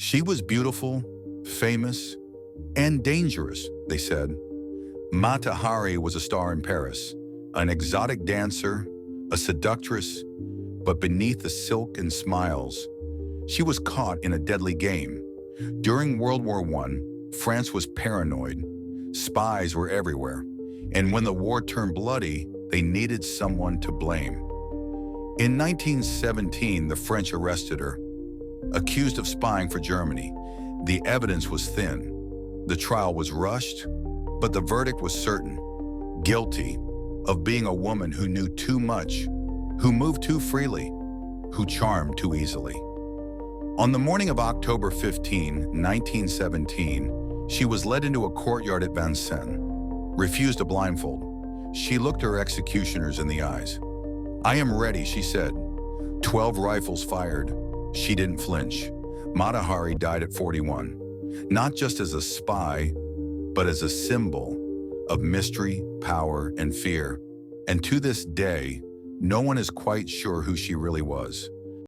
She was beautiful, famous, and dangerous, they said. Mata Hari was a star in Paris, an exotic dancer, a seductress, but beneath the silk and smiles, she was caught in a deadly game. During World War I, France was paranoid. Spies were everywhere, and when the war turned bloody, they needed someone to blame. In 1917, the French arrested her, accused of spying for Germany. The evidence was thin. The trial was rushed, but the verdict was certain. Guilty of being a woman who knew too much, who moved too freely, who charmed too easily. On the morning of October 15, 1917, she was led into a courtyard at Vincennes, refused a blindfold. She looked her executioners in the eyes. "I am ready," she said. 12 rifles fired. She didn't flinch. Mata Hari died at 41, not just as a spy, but as a symbol of mystery, power, and fear. And to this day, no one is quite sure who she really was.